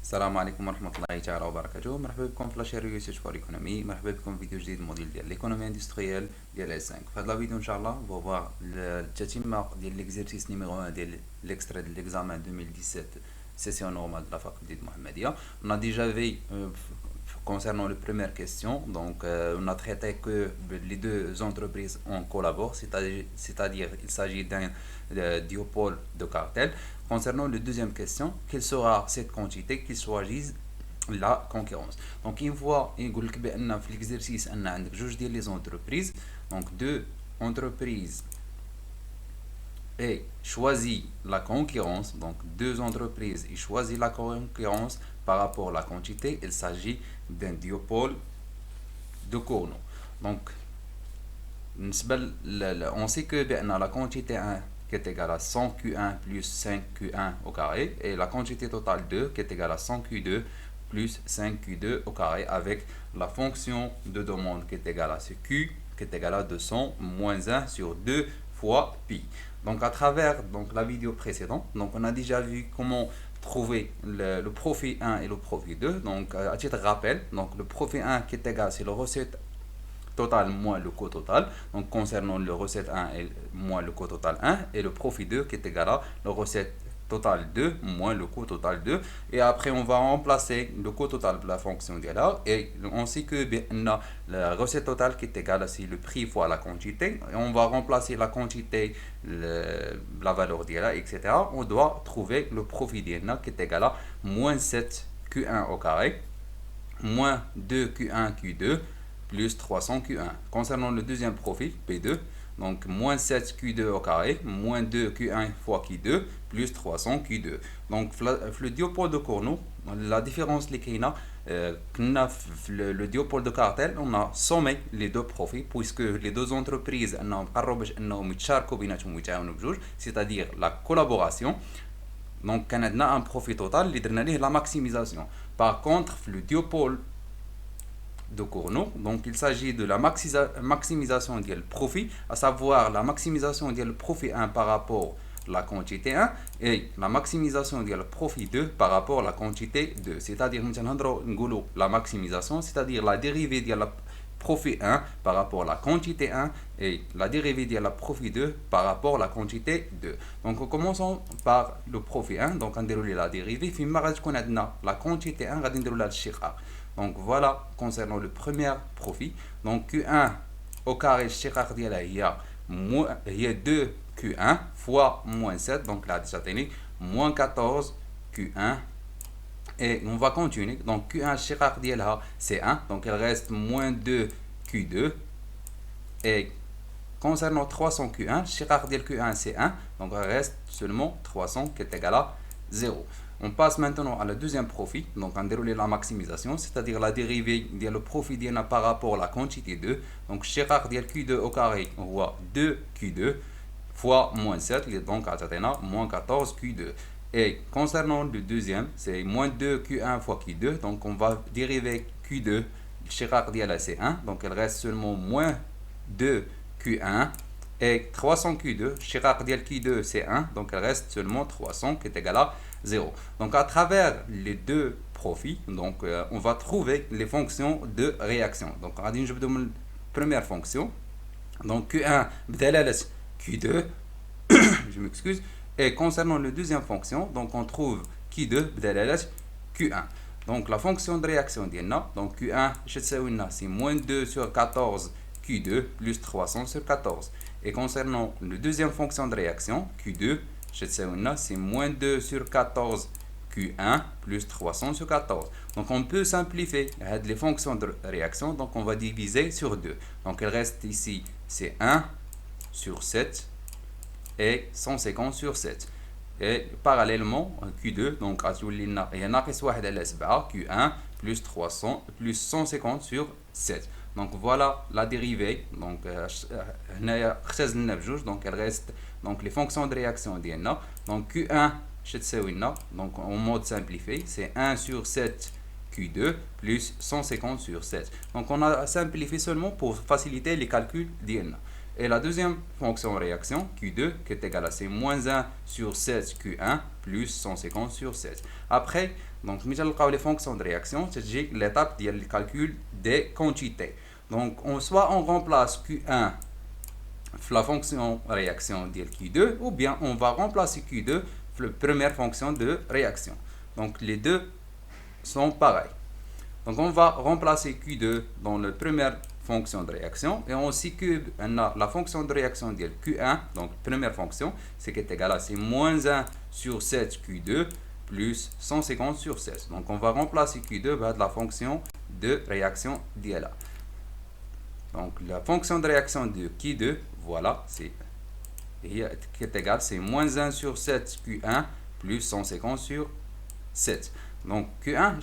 السلام عليكم ورحمة الله تعالى وبركاته. مرحبا بكم في لاشين ريسيرش فور ايكونومي. مرحبا بكم في فيديو جديد موديل ديال ليكونومي اندستريال ديال اس 5. في هذا الفيديو ان شاء الله فوار التتمة ديال ليكزيرسيس نيميرو 1 ديال ليكسترا ديال ليكزامان 2017 سيسيون نورمال de la faculté de Mohammedia. On a déjà vu concernant la première question, donc on a traité que les deux entreprises en collaborent, c'est-à-dire il s'agit d'un duopole de cartel. Concernant la deuxième question, quelle sera cette quantité qui choisissent la concurrence. Donc une fois يقول لك بان في l'exercice ان عندك جوج ديال les entreprises, donc deux entreprises et choisit la concurrence, donc deux entreprises et choisit la concurrence par rapport à la quantité, il s'agit d'un duopole de Cournot. Donc on sait que la quantité 1 qui est égale à 100 Q1 plus 5 Q1 au carré et la quantité totale 2 qui est égale à 100 Q2 plus 5 Q2 au carré avec la fonction de demande qui est égale à ce Q qui est égal à 200 moins 1 sur 2 fois pi. Donc à travers la vidéo précédente, donc on a déjà vu comment trouver le profit 1 et le profit 2. Donc à titre de rappel, donc le profit 1 qui est égal, c'est le recette total moins le coût total. Donc concernant le recette 1 et moins le coût total 1 et le profit 2 qui est égal à le recette total 2 moins le coût total 2. Et après on va remplacer le coût total de la fonction de là et on sait que la recette totale qui est égale à le prix fois la quantité et on va remplacer la quantité la valeur de là, etc. On doit trouver le profit de là qui est égal à moins 7 Q1 au carré moins 2 Q1 Q2 plus 300 Q1. Concernant le deuxième profit, P2, donc moins 7 Q2 au carré, moins 2 Q1 fois Q2, plus 300 Q2. Donc le diopole de Cournot, la différence qu'il y a, le diopole de cartel, on a sommé les deux profits, puisque les deux entreprises, c'est-à-dire la collaboration, donc on a un profit total, la maximisation. Par contre, le diopole de Cournot, donc il s'agit de la maximisation du profit, à savoir la maximisation du profit 1 par rapport à la quantité 1 et la maximisation du profit 2 par rapport à la quantité 2. C'est-à-dire la maximisation, c'est-à-dire la dérivée de la profit 1 par rapport à la quantité 1 et la dérivée de la profit 2 par rapport à la quantité 2. Donc commençons par le profit 1, donc on déroule la dérivée, puis la quantité 1, on déroule la chiffre. Donc voilà concernant le premier profit. Donc Q1 au carré chiffre il y a 2 Q1 fois moins 7. Donc là, moins 14 Q1. Et on va continuer. Donc Q1 chiffre c'est 1. Donc il reste moins 2 Q2. Et concernant 300 Q1, chiffre Q1 c'est 1. Donc il reste seulement 300 qui est égal à 0. On passe maintenant à la deuxième profit, donc on déroule la maximisation, c'est-à-dire la dérivée de le profit par rapport à la quantité 2. Donc chiffre Q2 au carré, on voit 2 Q2 fois moins 7, donc à moins 14 Q2. Et concernant le deuxième, c'est moins 2 Q1 fois Q2, donc on va dériver Q2, chiffre c'est 1, donc il reste seulement moins 2 Q1 et 300 Q2, chiffre Q2 c'est 1, donc il reste seulement 300 qui est égal à 0. Donc à travers les deux profits, donc on va trouver les fonctions de réaction. Donc on va dire la première fonction. Donc Q1 Q2, je m'excuse. Et concernant la deuxième fonction, donc on trouve Q2 Q1. Donc la fonction de réaction donc Q1 c'est moins 2 sur 14 Q2 plus 300 sur 14. Et concernant la deuxième fonction de réaction, Q2 c'est moins 2 sur 14 Q1 plus 300 sur 14. Donc on peut simplifier les fonctions de réaction. Donc on va diviser sur 2. Donc il reste ici, c'est 1 sur 7 et 150 sur 7. Et parallèlement, Q2, donc il y a Q1 plus 300 plus 150 sur 7. Donc voilà la dérivée. Donc donc elle reste donc les fonctions de réaction d'INA. Donc Q1 donc en mode simplifié, c'est 1 sur 7 Q2 plus 150 sur 7. Donc on a simplifié seulement pour faciliter les calculs d'INA. Et la deuxième fonction de réaction, Q2, qui est égale à moins 1 sur 7 Q1 plus 150 sur 7. Après, Donc ملي تلقاو les fonctions de réaction تجي l'étape ديال le calcul des quantités. Donc soit on remplace Q1 la fonction réaction de Q2 ou bien on va remplacer Q2 la première fonction de réaction. Donc les deux sont pareils. Donc on va remplacer Q2 dans la première fonction de réaction et on sait que la fonction de réaction de Q1, donc première fonction, c'est qui est égal à c'est moins 1 sur 7 Q2 plus 150 sur 16. Donc on va remplacer Q2 par la fonction de réaction d'ILA. Donc la fonction de réaction de Q2, voilà, c'est qui est égal, c'est moins 1 sur 7 Q1 plus 150 sur 7. Donc Q1,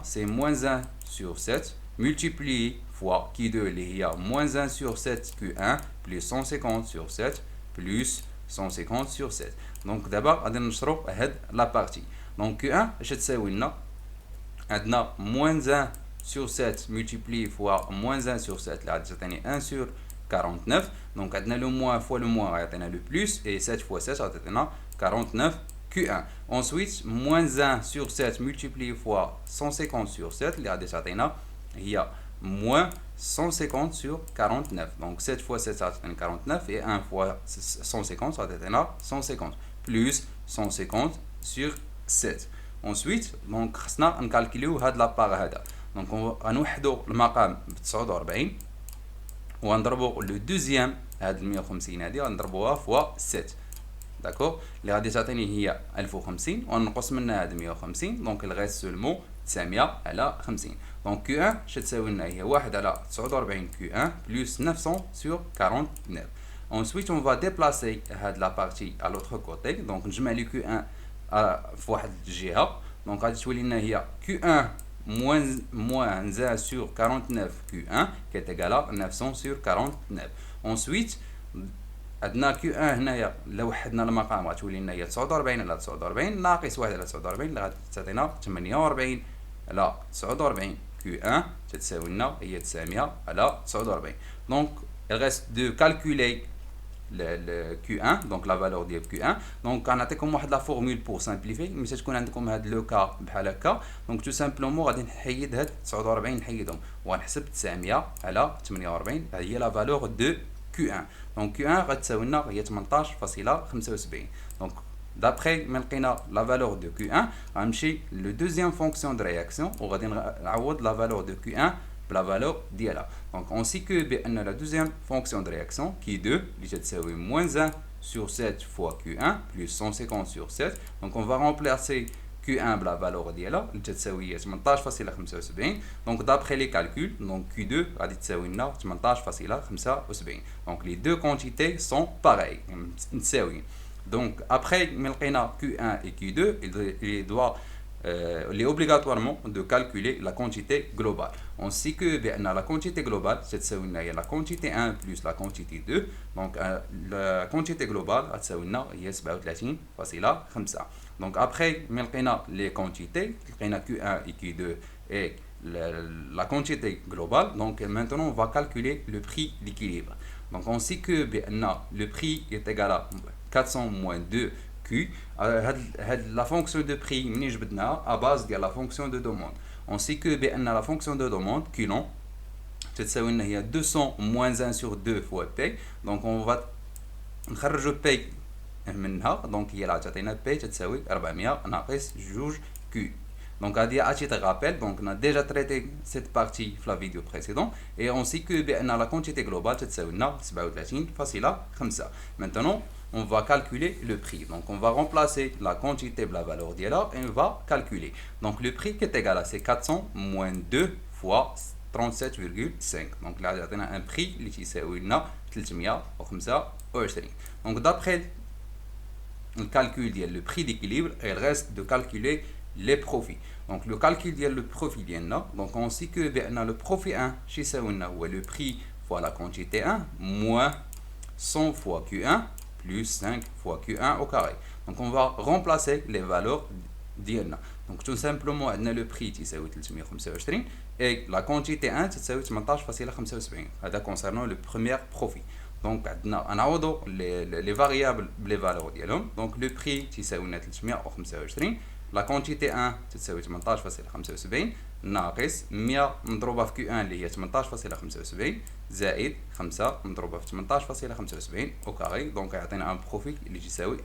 c'est moins 1 sur 7 multiplié fois Q2, il y a moins 1 sur 7 Q1 plus 150 sur 7 plus 150 sur 7. Donc d'abord, on va نشرو la partie. Donc Q1, on a moins 1 sur 7 multiplié fois moins 1 sur 7, là, c'est 1 sur 49. Donc on a le moins fois le moins, on a le plus, et 7 fois 7, on a 49 Q1. Ensuite, moins 1 sur 7 multiplié fois 150 sur 7, il y a moins 150 sur 49. Donc 7 fois 7, ça fait 49, et 1 fois 150, ça fait 150, plus 150 sur 7. Ensuite, donc, on va calculer la part. Donc on va نوحدو المقام ب 49 ونضربو le deuxième هاد 150 هادي غنضربوها فوا 7. داكور اللي غادي تعطيني هي 1050 ونقص منها هاد 150 دونك الغيس سولمون 900 على 50. دونك Q1 تساوي لنا هي 1 على 49 Q1 plus 900 sur 49. Ensuite on va déplacer هاد la partie à l'autre côté. Donc نجمع لي Q1 في واحد الجهة. دونك غادي تولي لنا هي Q1 moins 1 sur 49 Q1 qui est égal à 900 sur 49. Ensuite, عندنا Q1 هنايا لو وحدنا المقام غتولي لنا هي 49 على 49 ناقص 1 على 49 اللي غتعطينا 48 على 49 Q1 تتساوي لنا هي 900 على 49. Donc il reste de calculer le Q1, donc la valeur de Q1. Donc on a comme la formule pour simplifier, mais c'est qu'on a comme le cas بحال هكا. Donc tout simplement غادي نحيد هاد 49 نحيدهم ونحسب 900 على 48 هي la valeur de Q1. Donc Q1 غتساوي لنا هي 18.75. Donc d'après ما لقينا la valeur de Q1 غنمشي le deuxième fonction de réaction وغادي نعوض la valeur de Q1 la valeur d'ILA. Donc on sait que la deuxième fonction de réaction qui est 2, c'est moins 1 sur 7 fois Q1 plus 150 sur 7. Donc on va remplacer Q1 la valeur d'ILA, c'est 18.75. Donc d'après les calculs, donc Q2 c'est 18.75. Donc les deux quantités sont pareilles. Donc après Q1 et Q2, il doit il est obligatoirement de calculer la quantité globale. On sait que la quantité globale, c'est la quantité 1 plus la quantité 2. Donc la quantité globale, c'est 37.5. Donc après, les quantités, Q1 et Q2 et la quantité globale. Donc maintenant, on va calculer le prix d'équilibre. Donc on sait que le prix est égal à 400 moins 2 Q. La fonction de prix à base de la fonction de demande. On sait que la fonction de demande Q c'est 200 moins 1 sur 2 fois P. Donc on va نخرجوا P منها. Donc il y a P تساوي 400 ناقص 2 Q. Donc à titre rappel, donc on a déjà traité cette partie dans la vidéo précédente et on sait que la quantité globale c'est 37.5. Maintenant on va calculer le prix. Donc on va remplacer la quantité de la valeur d'ILA et on va calculer. Donc le prix qui est égal à c'est 400 moins 2 fois 37,5. Donc là on a un prix qui est 325. Donc d'après le calcul du prix d'équilibre, il reste de calculer les profits. Donc le calcul du profit donc on sait que le profit 1 c'est le prix fois la quantité 1 moins 100 fois Q1 plus 5 fois Q1 au carré. Donc on va remplacer les valeurs d'ILA. Donc tout simplement on a le prix qui est 325 et la quantité 1 c'est 18.75. Concernant le premier profit. Donc on a les variables les valeurs d'ILA. Donc le prix qui est 325 لا كونتيتي 1 تساوي 18.75 ناقص 100 مضروبة في كيو 1 اللي هي 18.75 زائد 5 مضروبة في 18.75 أو كاري. دونك يعطينا ان بروفيت اللي يساوي 2460.94.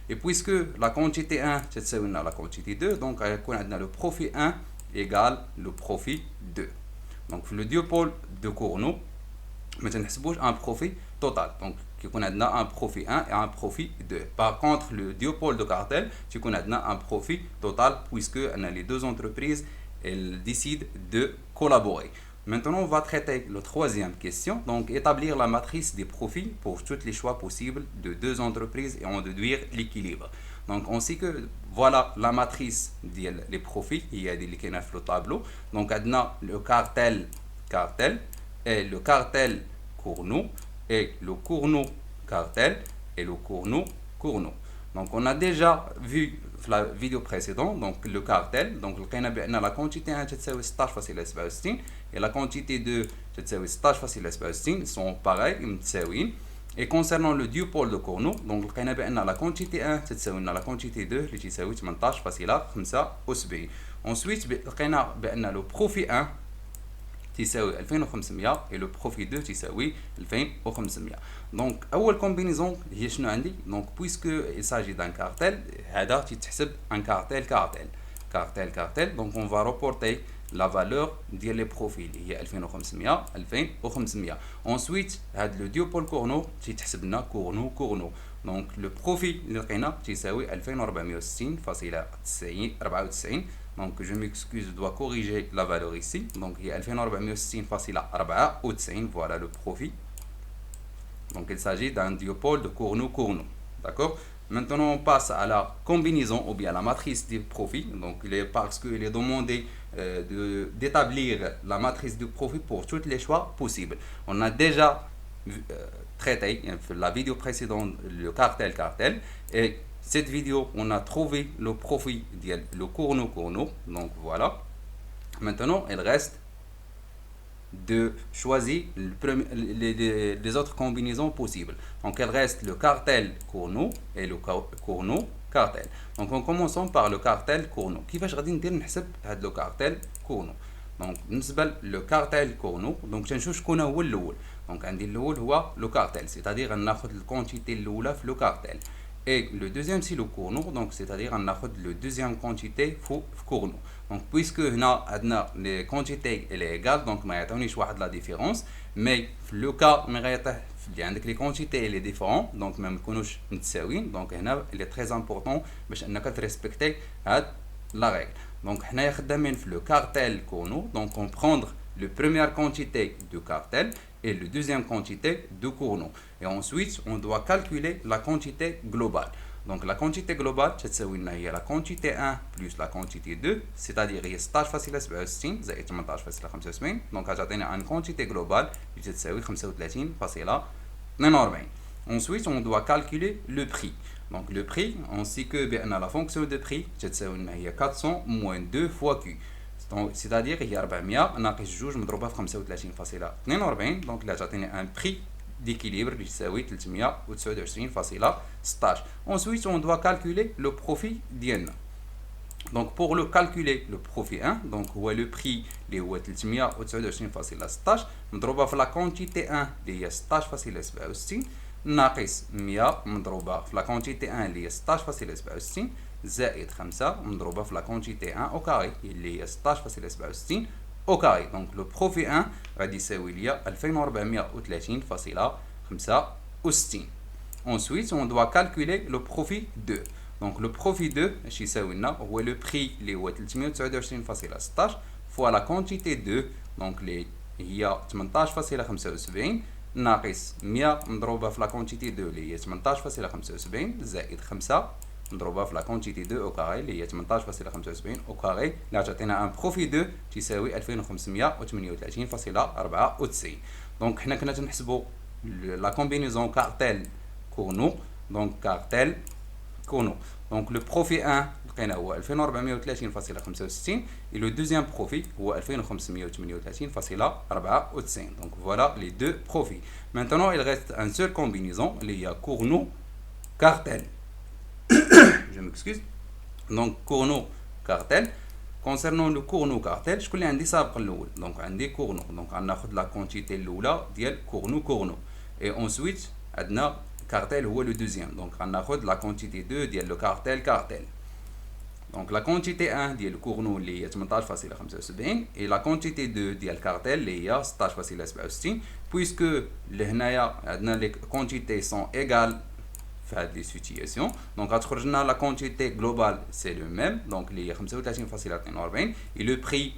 Et puisque la quantité 1 تساوي لنا la quantité 2, donc غيكون عندنا le profit 1 égale le profit 2. Donc في le diopole de Cournot ما تنحسبوش un profit total. Donc يكون عندنا un profit 1 et un profit 2. Par contre le diopole de cartel يكون عندنا un profit total puisque les deux entreprises elles décident de collaborer. Maintenant, on va traiter la troisième question, donc établir la matrice des profits pour tous les choix possibles de deux entreprises et en déduire l'équilibre. Donc, on sait que voilà la matrice des profits, il y a des liquides dans le tableau. Donc, on a le cartel et le cartel Cournot et le Cournot cartel et le Cournot. Donc, on a déjà vu la vidéo précédente, donc le cartel, donc la quantité 1 تساوي 16.67 et la quantité 2 تساوي 16.67 sont pareils متساويين. Et concernant le diopole de Cournot, donc la quantité 1 تساوي la quantité 2 اللي تساوي 18.75. Ensuite le profit 1 تساوي 2500 et le profit 2 تساوي 2500. Donc اول combinaison هي شنو عندي؟ donc puisque il s'agit d'un cartel هذا تتحسب un cartel. Donc on va reporter la valeur ديال les profits اللي هي 2500. Ensuite هذا le diopole Cournot تيتحسب لنا Cournot. Donc le profit اللي لقينا تساوي 2460.94. Donc je m'excuse, je dois corriger la valeur ici. Donc il y a 2460.94. Voilà le profit. Donc il s'agit d'un diopole de Cournot. D'accord? Maintenant on passe à la combinaison ou bien à la matrice des profits. Donc parce qu'il est demandé d'établir la matrice du profit pour tous les choix possibles. On a déjà traité la vidéo précédente le cartel et cette vidéo on a trouvé le profit le Cournot. Donc voilà. Maintenant il reste de choisir les autres combinaisons possibles. Donc il reste le cartel Cournot et le Cournot cartel. Donc en commençant par le cartel Cournot. كيفاش غادي ندير نحسب هذا لو كارتيل كورنو؟ دونك بالنسبه لو كارتيل كورنو دونك تنشوف شكون هو الاول. دونك عندي الاول هو لو كارتيل سيتادير غناخذ الكونتيتي الاولى في لو كارتيل. Et le deuxième c'est le Cournot, donc c'est-à-dire on a le deuxième quantité في Cournot. Donc puisque هنا عندنا les quantités elle est égale, donc ما يعطونيش واحد la différence, mais في le cas ما غيعطيه اللي عندك les quantités elle est différent, donc ما يكونوش متساويين. donc هنا il est très important باش انك تريسبكتي هاد la règle. Donc حنايا خدامين في le cartel Cournot, donc on prendre le première quantité du cartel et le deuxième quantité de Cournot. Et ensuite, on doit calculer la quantité globale. Donc la quantité globale, c'est la quantité 1 plus la quantité 2, c'est-à-dire 16.67 زائد 18.75. Donc j'ai une quantité globale qui est 35.42. Ensuite, on doit calculer le prix. Donc le prix, on sait que la fonction de prix, c'est 400 moins 2 fois Q. C'est-à-dire il y a 400 ناقص 2 مضروبه في 35.42. donc là تعطيني un prix d'équilibre اللي يساوي 329.16. Ensuite on doit calculer le profit ديالنا. Donc pour le calculer le profit 1, donc هو le prix اللي هو 329.16 مضروبه في la quantité 1 اللي هي 16.67 ناقص 100 مضروبه في la quantité 1 اللي هي 16.67 زائد 5 مضروبه في la quantité 1 au carré اللي هي 16.67 au carré. Donc le profit 1 غادي يساوي ليا 2430.65. Ensuite on doit calculer le profit 2. Donc le profit 2 اش يساوي لنا هو le prix اللي هو 329.16 fois la quantité 2 donc اللي هي 18.75 ناقص 100 مضروبه في la quantité 2 اللي هي 18.75 زائد 5 مضروبه في la quantité 2 au carré اللي هي 18.75 au carré اللي تعطينا un profit 2 تساوي 2538.94. donc حنا كنا تنحسبوا la combinaison cartel Cournot. donc cartel Cournot. donc le profit 1 لقينا هو 2430.65 et le deuxième profit هو 2538.94. donc voilà les deux profits. Maintenant il reste un seul combinaison اللي هي Cournot cartel. je m'excuse. Donc Cournot cartel. Concernant le Cournot cartel, je connais un des sabres l'eau. Donc un des Cournot. Donc on a la quantité l'oula dial Cournot. Et ensuite, adna cartel ou le deuxième. Donc on a la quantité 2 dial le cartel. Donc la quantité 1 dial le Cournot اللي هي 18.75 et la quantité 2 dial cartel اللي هي 16.67 puisque لهنايا عندنا les quantités sont égales في les situations. Donc la quantité globale c'est le même, donc les 35.42 et le prix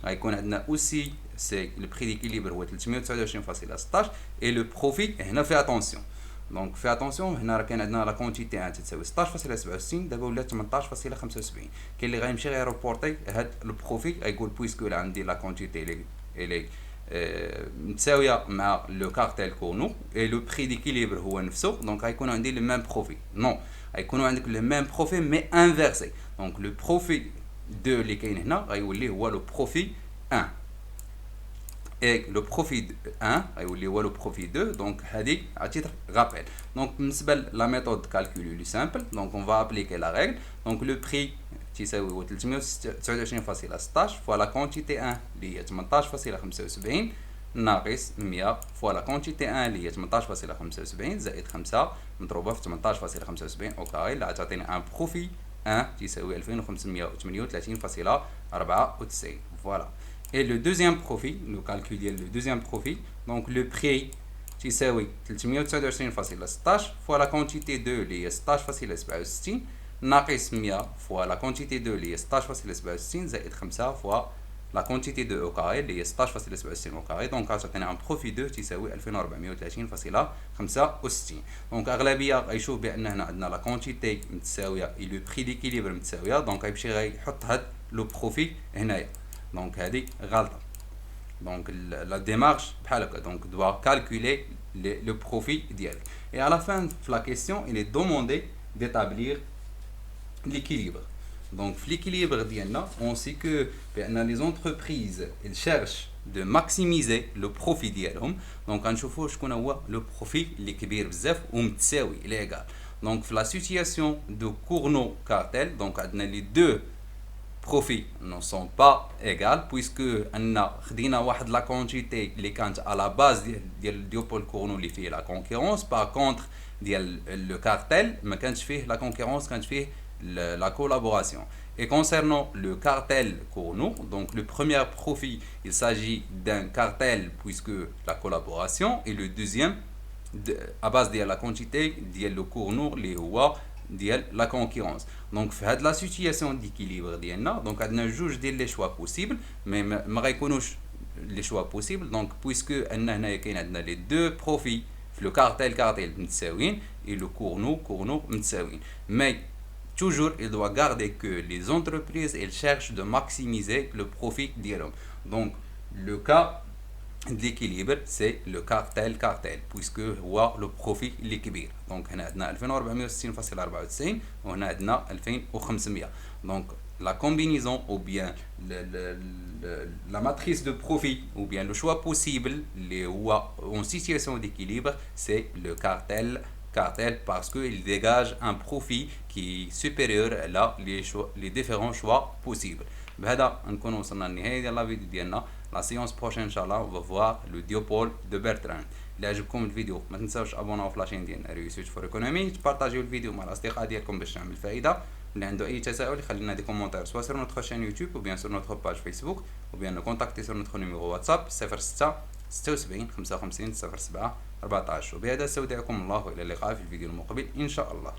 aussi c'est le prix d'équilibre هو 329.16 et le profit هنا fait attention. Donc fais attention, هنا كان عندنا la quantité 1 تساوي 16.67 دابا ولات 18.75 كاين اللي غيمشي غيربورتي هاد البروفي غيقول بويسكو عندي لا كونتيتي اللي متساويه مع لو كارتيل كورنو اي لو بري ديكيليبر هو نفسه دونك غيكونوا عندي لو ميم بروفي نو غيكونوا عندك لو ميم بروفي مي انفيرسي دونك لو بروفي 2 اللي كاين هنا غيولي هو لو بروفي 1 et le profit 1 غيولي هو لو بروفي 2 دونك هذه à titre rappel. Donc بالنسبه لا méthode de calcul لو simple donc on va appliquer la règle. Donc le prix تساوي هو 329.16 فوا لا كونتيتي 1 اللي هي 18.75 ناقص 100 فوا لا كونتيتي 1 اللي هي 18.75 زائد 5 مضروبه في 18.75 او كاري اللي غتعطيني ان بروفي 1 تساوي 2538.94. Voilà. Et le deuxième profit, le calcul le deuxième profit, donc le prix تساوي 329.16 fois la quantité 2 اللي هي 16.67 ناقص 100 fois la quantité 2 اللي هي 16.67 زائد 5 fois la quantité 2 au carré اللي هي 16.67 au carré donc غتعطينا ان بروفي 2 تساوي 2430.65. دونك اغلبيه غيشوف بان هنا عندنا لا كونتيتي متساويه اي لو بري ديكيليبر متساويه دونك غيمشي غيحط هاد لو بروفي هنايا دونك هذه غلطه. Donc la démarche بحال هكا donc doit calculer le profit ديالك et à la fin de la question il est demandé d'établir l'équilibre. Donc l'équilibre ديالنا on sait que les entreprises elles cherchent de maximiser le profit ديالهم donc غنشوفوا شكون هو le profit اللي كبير بزاف ومتساوي اللي égal. Donc في la situation de Cournot cartel donc عندنا les deux profits ne sont pas égales puisque عندنا خدينا واحد la quantité اللي كانت à la base ديال ديوبول كورنو اللي فيه la concurrence par contre ديال le cartel ما كانش فيه la concurrence كانت فيه la collaboration. Et concernant le cartel Cournot, donc le premier profit, il s'agit d'un cartel puisque la collaboration et le deuxième à base de la quantité de le Cournot les rois de la concurrence. Donc fait la situation d'équilibre ديالنا donc عندنا جوج ديال les choix possibles mais ما غيكونوش les choix possibles donc puisque هنايا كاين عندنا les deux profits في le cartel متساويين et le Cournot متساويين mais toujours il doit garder que les entreprises elles cherchent de maximiser le profit d'elles. Donc le cas d'équilibre c'est le cartel puisque هو le profit اللي كبير. Donc هنا عندنا 2460.94 وهنا عندنا 2500. Donc la combinaison ou bien la matrice de profit ou bien le choix possible اللي هو en situation d'équilibre c'est le cartel parce qu'il dégage un profit qui est supérieur à les différents choix possibles. بهذا نكون وصلنا لنهاية ديال لا فيديو ديالنا. لا سيونس بروشين ان شاء الله on va voir le diopole de Bertrand. إلا عجبكم الفيديو ما تنساوش ابوناو في لاشين ديالنا ريسيرش فور ايكونومي تبارطاجيو الفيديو مع الاصدقاء ديالكم باش تعمل فائدة. اللي عنده اي تساؤل يخلي لنا دي كومونتير سوا sur notre chaîne YouTube ou bien sur notre page Facebook ou bien nous contacter sur notre numéro WhatsApp 06 76 55 07 14. وبهذا استودعكم الله والى اللقاء في الفيديو المقبل ان شاء الله.